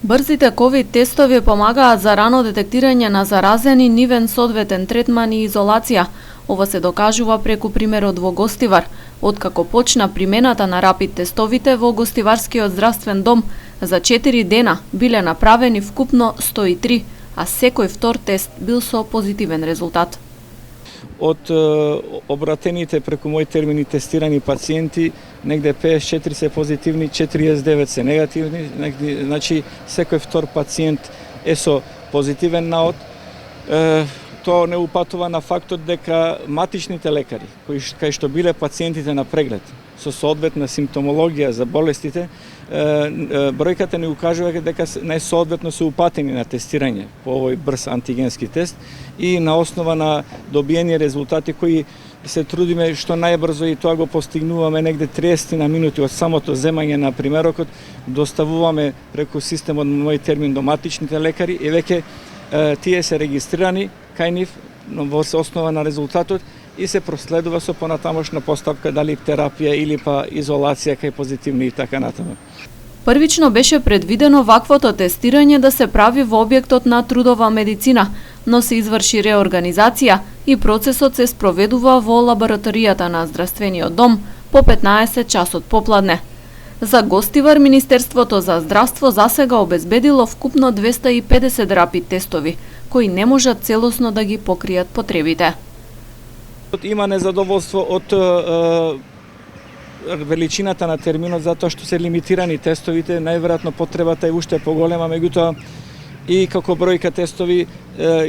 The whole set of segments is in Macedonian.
Брзите ковид тестови помагаат за рано детектирање на заразени, нивен соодветен третман и изолација. Ова се докажува преку примерот во Гостивар. Откако почна примената на рапид тестовите во Гостиварскиот здравствен дом, за 4 дена биле направени вкупно 103, а секој втор тест бил со позитивен резултат. Од обратените преку мој термини тестирани пациенти, негде 54 се позитивни, 49 се негативни, значи секој втор пациент е со позитивен наод. Тоа не упатува на фактот дека матичните лекари, кај што биле пациентите на преглед, со соодветна симптомологија за болестите, бројката не укажува дека најсоодветно се упатени на тестирање по овој брз антигенски тест и на основа на добиени резултати кои се трудиме што најбрзо и тоа го постигнуваме негде 30 на минути од самото земање на примерокот, доставуваме преку системот на мој термин до матичните лекари и веќе тие се регистрирани кај нив во основа на резултатот и се проследува со понатамошна постапка дали терапија или па изолација кај позитивни и така натаму. Првично беше предвидено ваквото тестирање да се прави во објектот на трудова медицина, но се изврши реорганизација и процесот се спроведува во лабораторијата на здравствениот дом по 15 часот попладне. За Гостивар Министерството за здравство засега обезбедило вкупно 250 рапид тестови, кои не можат целосно да ги покријат потребите. Има незадоволство од величината на терминот затоа што се лимитирани тестовите, најверојатно потребата е уште поголема, меѓутоа и како бројка тестови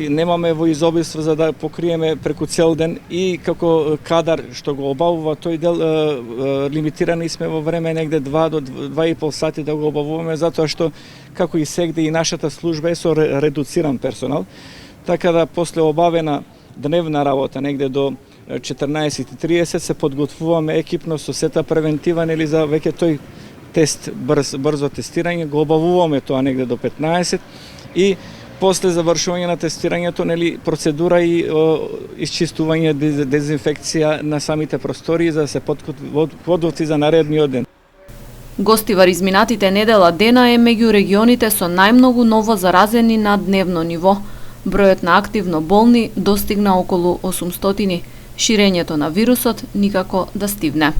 немаме во изобилство за да покриеме преку цел ден и како кадар што го обавува тој дел лимитирани сме во време негде 2 до 2,5 сати да го обавуваме затоа што како и сегде и нашата служба е со редуциран персонал, така да после обавена дневна работа негде до 14:30 се подготвуваме екипно со сета превентива нели за веќе тој тест брзо тестирање, го обавуваме тоа негде до 15 и после завршување на тестирањето нели процедура и исчистување, дезинфекција на самите простории за да се подготви за наредниот ден. Гостивар изминатите недела дена е меѓу регионите со најмногу ново заразени на дневно ниво. Бројот на активно болни достигна околу 800. Ширењето на вирусот никако да стивне.